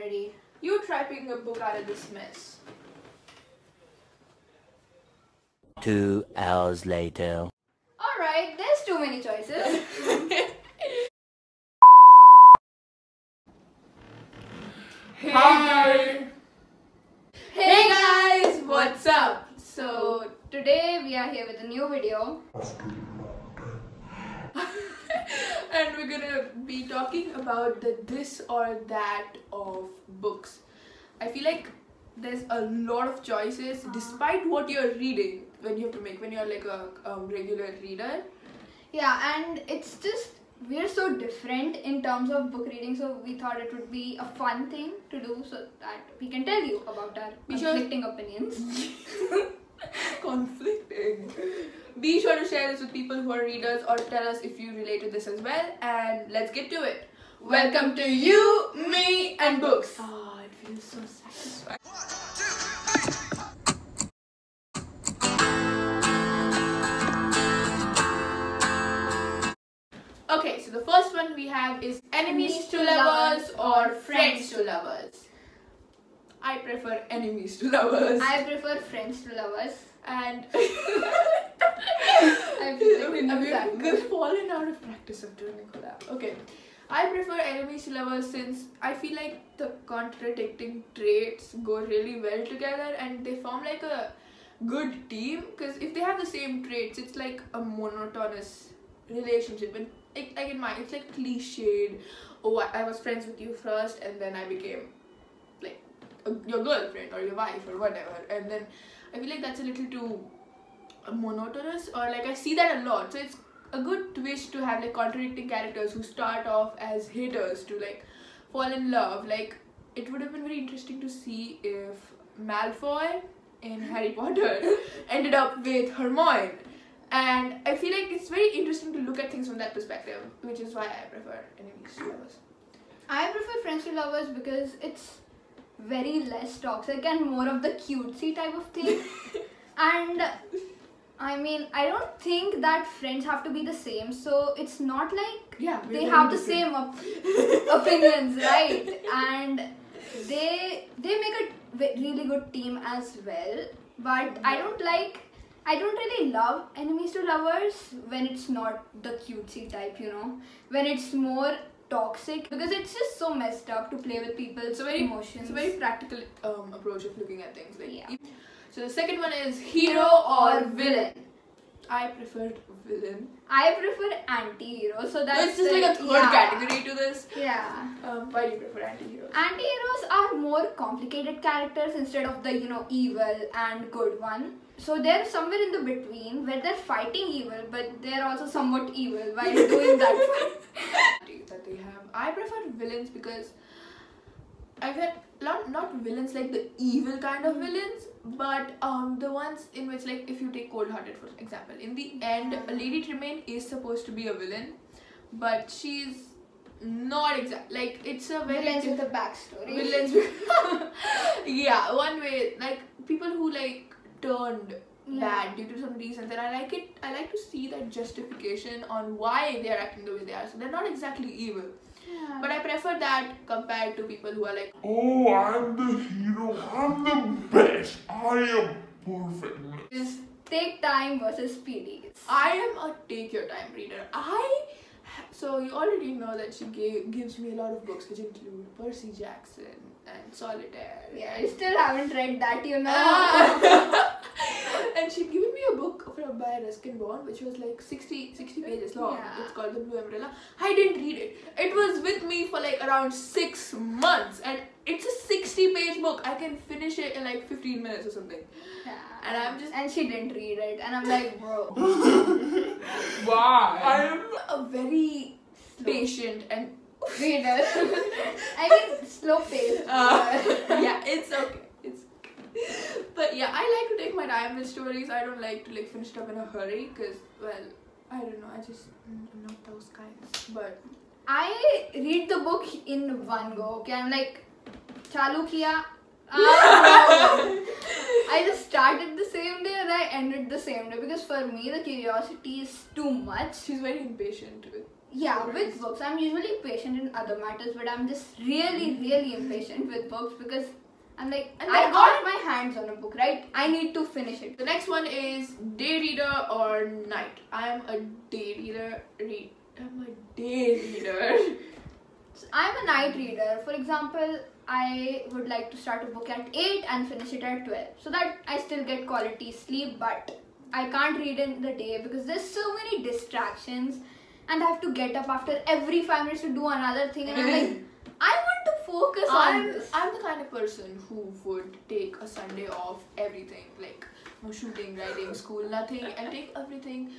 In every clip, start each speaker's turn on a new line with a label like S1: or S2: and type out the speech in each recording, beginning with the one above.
S1: ready.
S2: You try picking a book out of this mess.
S3: 2 hours later.
S1: Alright, there's too many choices.
S2: Hi! Hey guys, what's up?
S1: So today we are here with a new video.
S2: And we're gonna be talking about the this or that of books. I feel like there's a lot of choices despite what you're reading when you're like a regular reader.
S1: Yeah, and it's just we're so different in terms of book reading, so we thought it would be a fun thing to do so that we can tell you about our conflicting opinions.
S2: Conflicting. Be sure to share this with people who are readers or tell us if you relate to this as well, and let's get to it. Welcome to You, Me and Books. Oh, it feels so satisfying. Okay, so the first one we have is enemies to lovers or friends to lovers. I prefer enemies to lovers.
S1: I prefer friends to lovers.
S2: And
S1: I've
S2: fallen out of practice of doing a collab. Okay, I prefer enemies to lovers since I feel like the contradicting traits go really well together and they form like a good team. Because if they have the same traits, it's like a monotonous relationship. And like in mine, it's like cliched. Oh, I was friends with you first, and then I became like your girlfriend or your wife or whatever, and then I feel like that's a little too monotonous, or like I see that a lot. So it's a good twist to have like contradicting characters who start off as haters to like fall in love. Like it would have been very interesting to see if Malfoy in Harry Potter ended up with Hermione, and I feel like it's very interesting to look at things from that perspective, which is why I prefer enemies to lovers.
S1: I prefer friends to lovers because it's very less toxic and more of the cutesy type of thing. And I mean, I don't think that friends have to be the same, so it's not like they have the same opinions, right? And they make a really good team as well. But I don't really love enemies to lovers when it's not the cutesy type, when it's more toxic, because it's just so messed up to play with people's emotions.
S2: It's a very practical approach of looking at things. Like,
S1: yeah.
S2: So the second one is hero or villain. I preferred villain.
S1: I prefer anti-hero, so that's
S2: it's just like a third category to this.
S1: Yeah.
S2: Why do you prefer anti-heroes?
S1: Anti-heroes are more complicated characters instead of the evil and good one. So they're somewhere in the between where they're fighting evil, but they're also somewhat evil while doing that.
S2: That they have. I prefer villains because I've had not villains like the evil kind of villains, but the ones in which, like, if you take Cold Hearted for example, in the end Lady Tremaine is supposed to be a villain, but she's not exact. Like, it's a very
S1: villains with a backstory.
S2: Villains. Yeah, one way, like people who like turned bad due to some reasons, and I like it. I like to see that justification on why they are acting the way they are. So they're not exactly evil.
S1: Yeah.
S2: But I prefer that compared to people who are like,
S4: oh, I'm the hero, I'm the best, I am perfect.
S1: Just take time versus PDs.
S2: I am a take your time reader. So you already know that she gives me a lot of books which include Percy Jackson and Solitaire.
S1: Yeah, I still haven't read that,
S2: And she'd given me a book by Ruskin Bond which was like 60 pages long.
S1: Yeah.
S2: It's called The Blue Umbrella. I didn't read it. It was with me for like around 6 months, and it's a 60-page book. I can finish it in like 15 minutes or something.
S1: Yeah. And she didn't read it, and I'm like, bro.
S4: Why?
S2: I am a very patient and
S1: reader. I mean, slow pace.
S2: yeah, it's okay. But yeah, I like to take my time with stories. I don't like to like finish it up in a hurry because, well, I don't know. I'm not those kinds. But
S1: I read the book in one go. Okay, I'm like, chalu kiya. I just started the same day and I ended the same day because for me the curiosity is too much.
S2: She's very impatient with
S1: Yeah, with books. I'm usually patient in other matters, but I'm just really impatient with books because I'm like,
S2: And
S1: I
S2: then
S1: got my hands on a book, right? I need to finish it.
S2: The next one is day reader or night. I'm a day reader. I'm a day reader.
S1: So I'm a night reader. For example, I would like to start a book at 8 and finish it at 12, so that I still get quality sleep, but I can't read in the day because there's so many distractions and I have to get up after every 5 minutes to do another thing, and I'm like, I want to focus on this.
S2: I'm the kind of person who would take a Sunday off everything, like no shooting, writing, school, nothing, and take everything,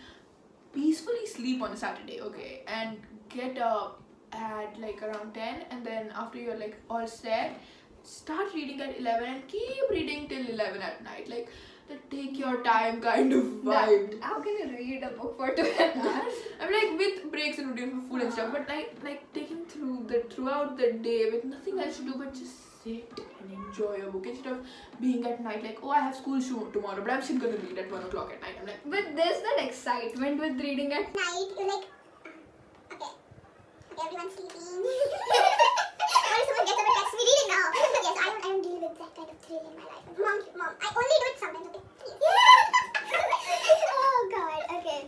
S2: peacefully sleep on a Saturday, okay, and get up at like around 10, and then after you're like all set, start reading at 11 and keep reading till 11 at night, like the take your time kind of vibe.
S1: How can you read a book for 12 hours?
S2: I'm like with breaks in between for food and stuff, but like taking throughout the day with nothing else to do but just sit and enjoy a book instead of being at night like, oh, I have school tomorrow, but I'm still gonna read at 1 o'clock at night. I'm like,
S1: But there's that excitement with reading at
S5: night. You're like, okay, everyone's sleeping. What if someone gets up and texts me reading now? Yes, I don't deal with that kind of thrill in my life. Mom, I only do it sometimes. Okay, please. Oh God. Okay.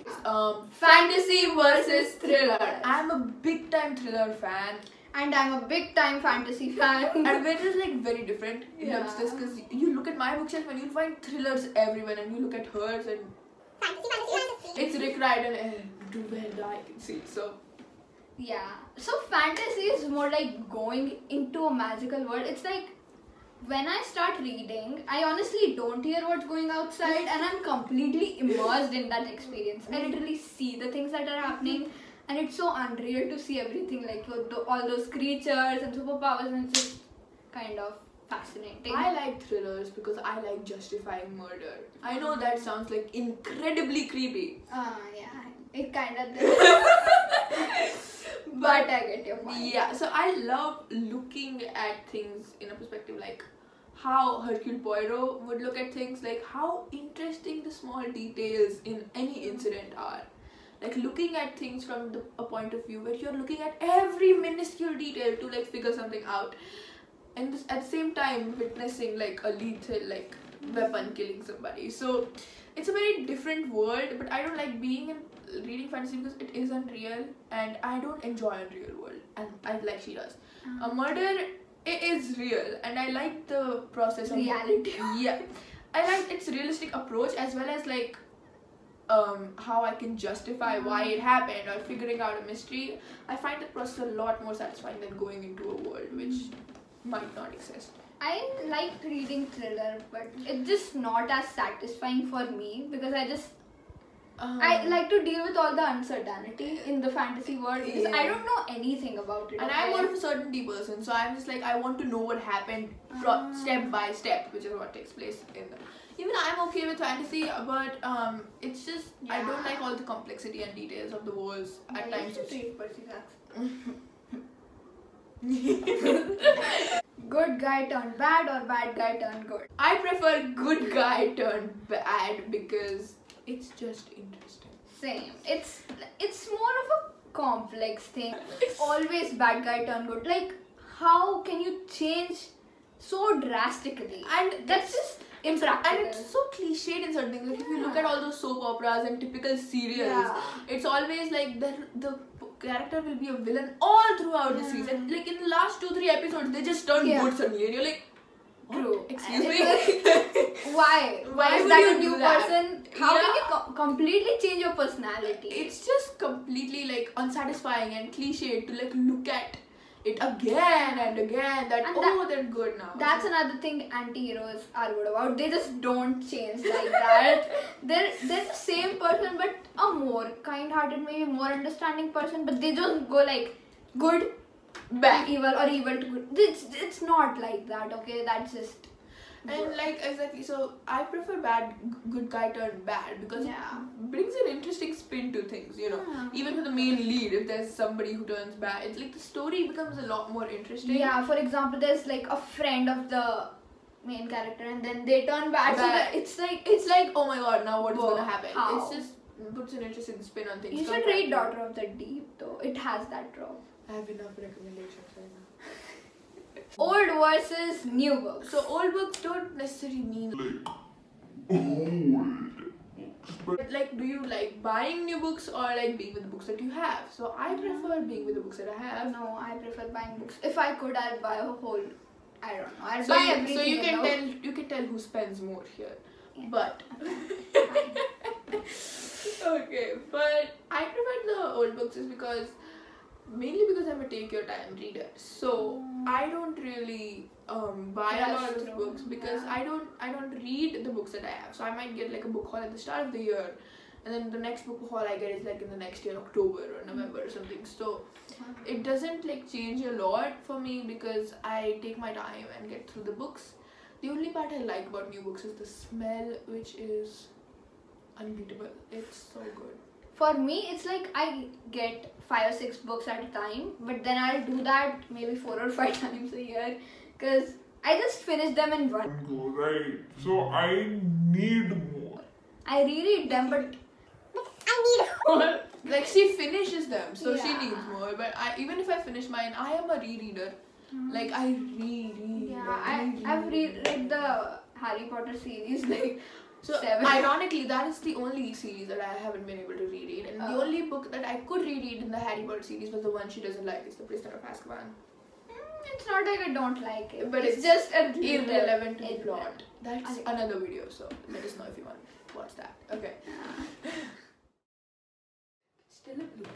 S2: Fantasy versus thriller. I'm a big time thriller fan.
S1: and I'm a big time fantasy fan.
S2: And we're just like very different loves this, because you look at my bookshelf and you'll find thrillers everywhere, and you look at hers and
S5: Fantasy.
S2: it's Rick Riordan and do where I can see. So
S1: Yeah. So fantasy is more like going into a magical world. It's like when I start reading, I honestly don't hear what's going outside and I'm completely immersed in that experience. I literally see the things that are happening and it's so unreal to see everything, like all those creatures and superpowers, and it's just kind of fascinating.
S2: I like thrillers because I like justifying murder. I know that sounds like incredibly creepy.
S1: Yeah, it kind of does. But I get your point.
S2: Yeah, so I love looking at things in a perspective like how Hercule Poirot would look at things, like how interesting the small details in any incident are. Like looking at things from a point of view where you're looking at every minuscule detail to like figure something out, and at the same time witnessing like a lethal like weapon killing somebody. So it's a very different world, but I don't like being in reading fantasy because it isn't real and I don't enjoy a real world, and I like she does. A murder, it is real, and I like the process of
S1: Reality.
S2: Yeah, I like its realistic approach, as well as like how I can justify why it happened or figuring out a mystery. I find the process a lot more satisfying than going into a world which might not exist.
S1: I like reading thriller, but it's just not as satisfying for me because I like to deal with all the uncertainty in the fantasy world because I don't know anything about it.
S2: And I'm more of a certainty person, so I'm just like, I want to know what happened step by step, which is what takes place in the... Even I'm okay with fantasy, but it's just I don't like all the complexity and details of the worlds at times.
S1: Percy Good guy turned bad or bad guy turned good?
S2: I prefer good guy turned bad because it's just interesting.
S1: Same. It's more of a complex thing. Always bad guy turned good. Like, how can you change so drastically?
S2: And
S1: That's just impractical.
S2: And it's so cliched in certain things. Like if you look at all those soap operas and typical serials, it's always like the character will be a villain all throughout the season. Like in the last 2-3 episodes, they just turn good suddenly, and you're like,
S1: True.
S2: Excuse me.
S1: Why?
S2: Why
S1: is
S2: would
S1: that
S2: you
S1: a new
S2: do that?
S1: person? How can you completely change your personality?
S2: It's just completely like unsatisfying and cliched to like look at it again and again. They're good now.
S1: That's another thing anti-heroes are good about. They just don't change like that. They're the same person but a more kind-hearted, maybe more understanding person. But they just go like good,
S2: bad,
S1: evil, or evil to good. It's not like that. Okay, that's just.
S2: And like exactly, so I prefer good guy turned bad because it brings an interesting spin to things, you know. Even for the main lead, if there's somebody who turns bad, it's like the story becomes a lot more interesting.
S1: Yeah, for example, there's like a friend of the main character and then they turn bad. So that it's like
S2: oh my god, now what is gonna happen?
S1: How?
S2: It's just puts an interesting spin on things.
S1: You should read Daughter of the Deep though. It has that drop.
S2: I have enough recommendations right now.
S1: Old versus new books.
S2: So old books don't necessarily mean
S4: Old.
S2: but like, do you like buying new books or like being with the books that you have? So I prefer being with the books that I have.
S1: No, I prefer buying books. If I could, I'd buy a whole. I don't know. I'd
S2: So
S1: buy
S2: you,
S1: everything.
S2: so you
S1: know?
S2: can tell who spends more here.
S1: Yeah.
S2: But okay, but I prefer the old books is because mainly because I'm a take your time reader. So I don't really buy a lot of books because I don't read the books that I have. So I might get like a book haul at the start of the year, and then the next book haul I get is like in the next year, October or November or something. So it doesn't like change a lot for me because I take my time and get through the books. The only part I like about new books is the smell, which is unbeatable. It's so good.
S1: For me, it's like I get 5 or 6 books at a time, but then I'll do that maybe 4 or 5 times a year because I just finish them in one.
S4: Right. So I need more.
S1: I reread them, but
S5: I need more.
S2: Like she finishes them, so she
S1: Yeah.
S2: needs more. But even if I finish mine, I am a rereader. Like I reread.
S1: yeah, I've read the Harry Potter series like
S2: So
S1: 7.
S2: ironically, that is the only series that I haven't been able to reread, and the only book that I could reread in the Harry Potter series was the one she doesn't like. It's The Prisoner of Azkaban.
S1: It's not like I don't like it,
S2: But
S1: it's
S2: it's
S1: just
S2: Irrelevant to the
S1: irrelevant.
S2: plot. That's
S1: Okay.
S2: another video. So let us know if you want to watch that. Okay. Still a blue.